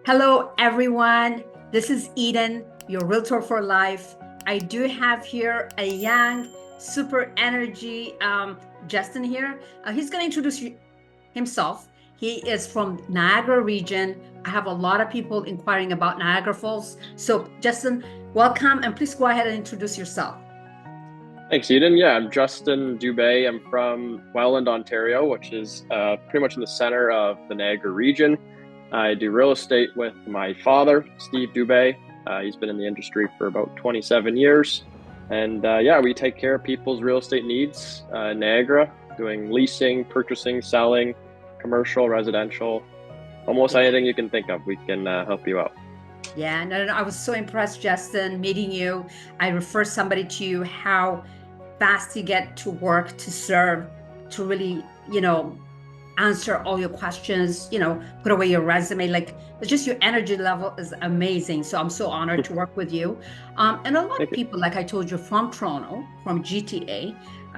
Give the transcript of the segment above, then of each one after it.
Hello, everyone. This is Eden, your realtor for life. I do have here a young, super energy Justin here. He's going to introduce himself. He is from Niagara region. I have a lot of people inquiring about Niagara Falls. So, Justin, welcome, and please go ahead and introduce yourself. Thanks, Eden. Yeah, I'm Justin Dube. I'm from Welland, Ontario, which is pretty much in the center of the Niagara region. I do real estate with my father, Steve Dube. He's been in the industry for about 27 years. And yeah, we take care of people's real estate needs in Niagara, doing leasing, purchasing, selling, commercial, residential, almost anything you can think of, we can help you out. Yeah, no, I was so impressed, Justin, meeting you. I refer somebody to you, how fast you get to work to serve, to really, answer all your questions, put away your resume. Like, it's just your energy level is amazing. So I'm so honored to work with you. And a lot of people, like I told you, from Toronto, from GTA,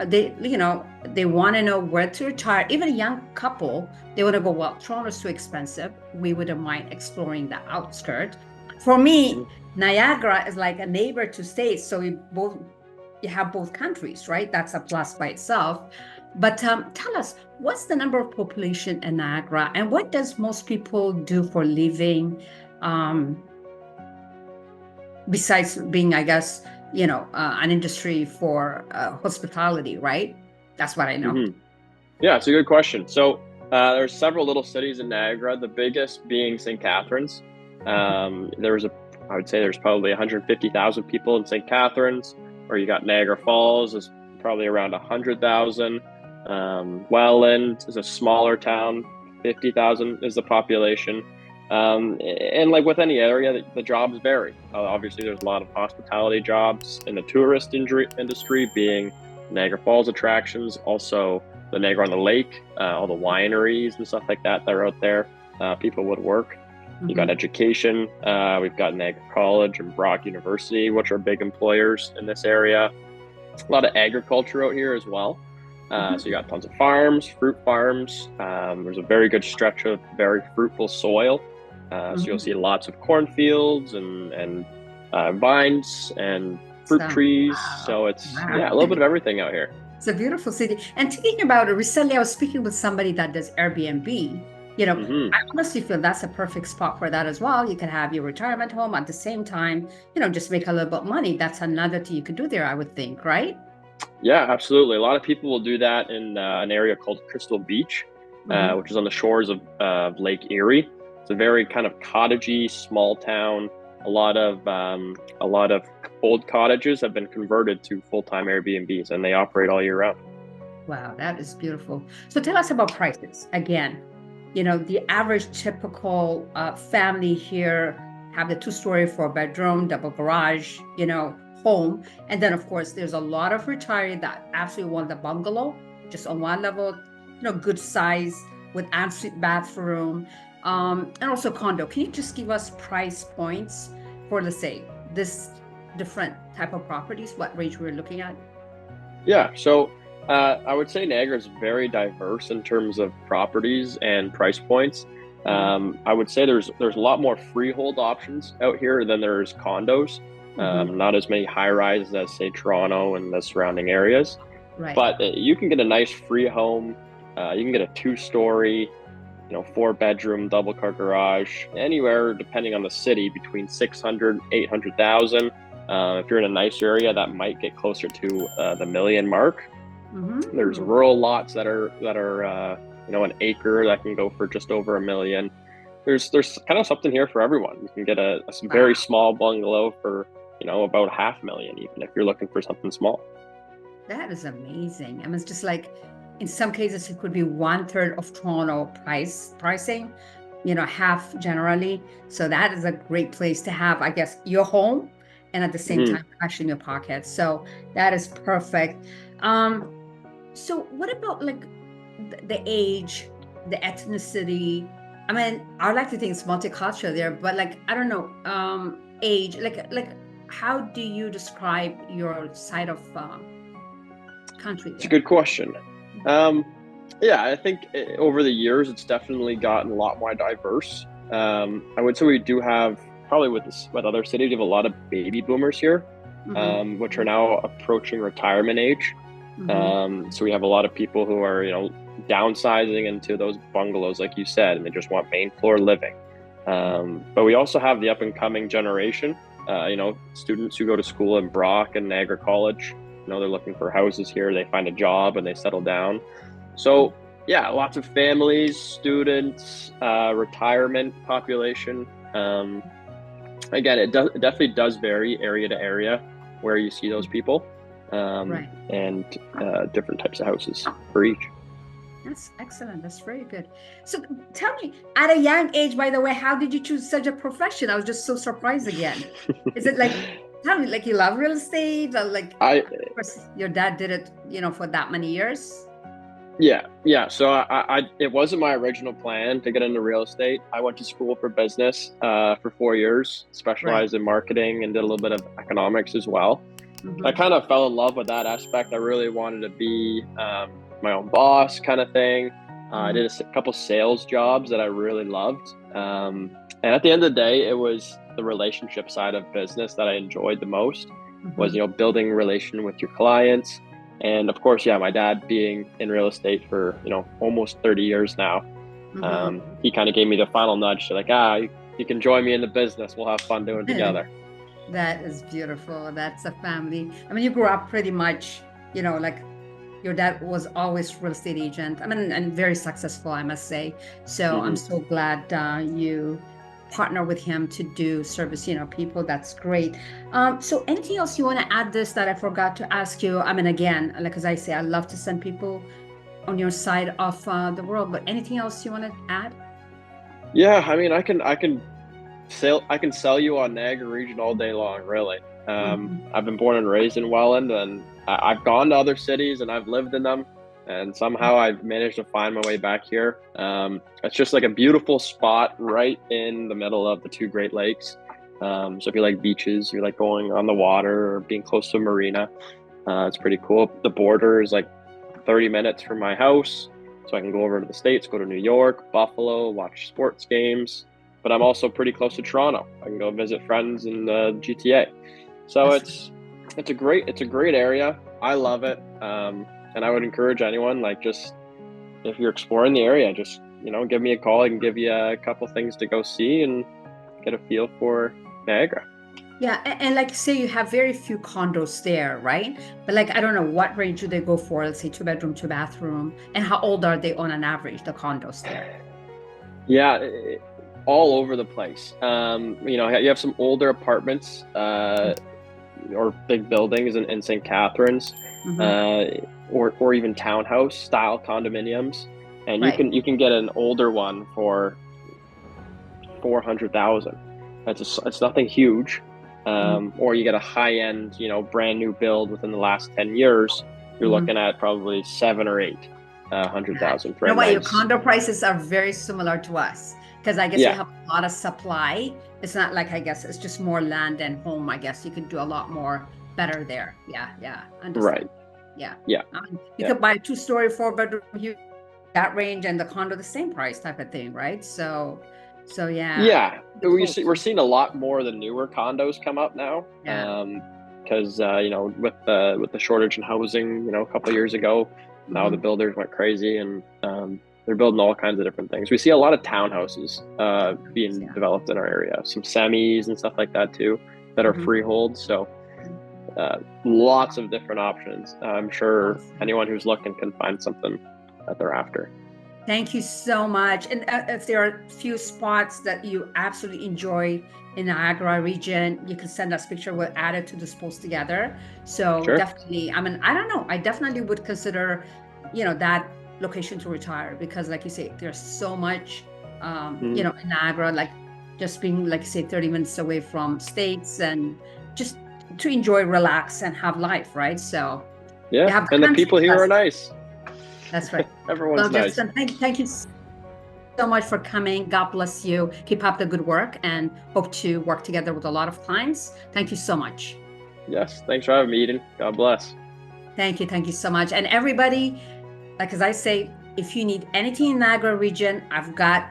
they want to know where to retire. Even a young couple, they want to go, well, Toronto's too expensive. We wouldn't mind exploring the outskirts. For me, Niagara is like a neighbor to states. So you have both countries, right? That's a plus by itself. But tell us, what's the number of population in Niagara, and what does most people do for living, besides being, I guess, an industry for hospitality, right? That's what I know. Yeah, it's a good question. So there's several little cities in Niagara, the biggest being St. Catharines. I would say there's probably 150,000 people in St. Catharines, or you got Niagara Falls is probably around 100,000. Welland is a smaller town, 50,000 is the population. And like with any area, the jobs vary. Obviously, there's a lot of hospitality jobs in the tourist industry, being Niagara Falls attractions, also the Niagara on the Lake, all the wineries and stuff like that are out there. People would work. You got education. We've got Niagara College and Brock University, which are big employers in this area. A lot of agriculture out here as well. So you got tons of farms, fruit farms. There's a very good stretch of very fruitful soil. So you'll see lots of cornfields and vines and fruit trees. Wow. So it's a little bit of everything out here. It's a beautiful city. And thinking about it, recently I was speaking with somebody that does Airbnb. I honestly feel that's a perfect spot for that as well. You can have your retirement home at the same time, just make a little bit of money. That's another thing you could do there, I would think, right? Yeah, absolutely. A lot of people will do that in an area called Crystal Beach, which is on the shores of Lake Erie. It's a very kind of cottagey, small town. A lot of old cottages have been converted to full-time Airbnbs, and they operate all year round. Wow, that is beautiful. So tell us about prices. Again, the average typical family here have the 2-story, 4-bedroom, double garage, home. And then, of course, there's a lot of retirees that absolutely want the bungalow, just on one level, good size with ensuite bathroom, and also condo. Can you just give us price points for, let's say, this different type of properties, what range we're looking at? Yeah, so I would say Niagara is very diverse in terms of properties and price points. I would say there's a lot more freehold options out here than there's condos. Not as many high rises as, say, Toronto and the surrounding areas. Right. But you can get a nice free home. You can get a 2-story, 4-bedroom, double car garage, anywhere depending on the city between 600, 800,000. If you're in a nice area, that might get closer to the $1 million mark. There's rural lots that are an acre that can go for just over $1 million. There's kind of something here for everyone. You can get a very small bungalow for about $500,000, even if you're looking for something small. That is amazing. I mean, it's just like, in some cases it could be 1/3 of Toronto pricing, half generally. So that is a great place to have, I guess, your home, and at the same time cash in your pocket. So that is perfect. So what about like the age, the ethnicity? I mean, I would like to think it's multicultural there, but like, I don't know, age, like how do you describe your side of country there? It's a good question. Yeah, I think over the years, it's definitely gotten a lot more diverse. I would say we do have, probably with other cities, we have a lot of baby boomers here, which are now approaching retirement age. So we have a lot of people who are, downsizing into those bungalows, like you said, and they just want main floor living. But we also have the up and coming generation, students who go to school in Brock and Niagara College. They're looking for houses here. They find a job and they settle down. So yeah, lots of families, students, retirement population. Again, it definitely does vary area to area where you see those people, and different types of houses for each. That's excellent. That's very good. So tell me, at a young age, by the way, how did you choose such a profession? I was just so surprised again. Is it like, tell me, like you love real estate? Or like, of course, your dad did it, for that many years? Yeah. So it wasn't my original plan to get into real estate. I went to school for business for 4 years, specialized in marketing, and did a little bit of economics as well. I kind of fell in love with that aspect. I really wanted to be my own boss kind of thing. I did a couple sales jobs that I really loved. And at the end of the day, it was the relationship side of business that I enjoyed the most, was, building relation with your clients. And of course, my dad being in real estate for, almost 30 years now, he kind of gave me the final nudge to like, you can join me in the business. We'll have fun doing it together. That is beautiful. That's a family. I mean, you grew up pretty much, like your dad was always real estate agent. I mean, and very successful, I must say. So I'm so glad you partner with him to do service, people. That's great. So anything else you want to add this that I forgot to ask you? I mean, again, like as I say, I love to send people on your side of the world, but anything else you want to add? Yeah, I mean, I can sell you on Niagara region all day long, really. I've been born and raised in Welland, and I've gone to other cities and I've lived in them, and somehow I've managed to find my way back here. It's just like a beautiful spot right in the middle of the two Great Lakes. So if you like beaches, you like going on the water or being close to a marina, it's pretty cool. The border is like 30 minutes from my house, so I can go over to the States, go to New York, Buffalo, watch sports games. But I'm also pretty close to Toronto. I can go visit friends in the GTA. So it's a great area. I love it. And I would encourage anyone, like, just if you're exploring the area, just, give me a call. I can give you a couple things to go see and get a feel for Niagara. Yeah, and like say you have very few condos there, right? But like, I don't know, what range do they go for? Let's say 2-bedroom, 2-bathroom. And how old are they on an average, the condos there? Yeah, all over the place. You have some older apartments or big buildings in St. Catharines, or even townhouse style condominiums, and you can get an older one for $400,000. It's nothing huge. Or you get a high end, brand new build within the last 10 years. You're looking at probably 7 or 8 $100,000 for your condo prices are very similar to us, because I guess you have a lot of supply. It's not like, I guess it's just more land and home. I guess you could do a lot more better there. Yeah. Understand. Yeah. You could buy a 2-story, 4-bedroom, that range, and the condo the same price type of thing, right? So yeah. Yeah, we're seeing a lot more of the newer condos come up now. Because with the shortage in housing, a couple of years ago, now the builders went crazy, and they're building all kinds of different things. We see a lot of townhouses being developed in our area, some semis and stuff like that too, that are freehold. So lots of different options. I'm sure anyone who's looking can find something that they're after. Thank you so much. And if there are a few spots that you absolutely enjoy in the Niagara region, you can send us a picture. We'll add it to this post together. So definitely, I mean, I don't know. I definitely would consider, that location to retire, because like you say, there's so much, in Niagara, like just being, like you say, 30 minutes away from States, and just to enjoy, relax, and have life, right? So and the people here are nice. That's right. Everyone's nice. Justin, thank you so much for coming. God bless you. Keep up the good work, and hope to work together with a lot of clients. Thank you so much. Yes, thanks for having me, Eden. God bless. Thank you so much. And everybody, like as I say, if you need anything in Niagara region, I've got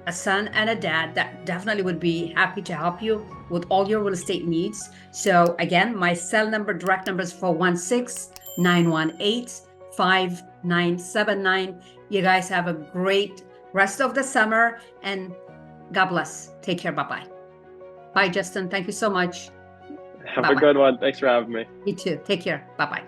a son and a dad that definitely would be happy to help you with all your real estate needs. So again, my cell number, direct number is 416-918-5979. You guys have a great rest of the summer, and God bless. Take care. Bye-bye. Bye, Justin. Thank you so much. Have Bye-bye. a good one. Thanks for having me. You too. Take care. Bye-bye.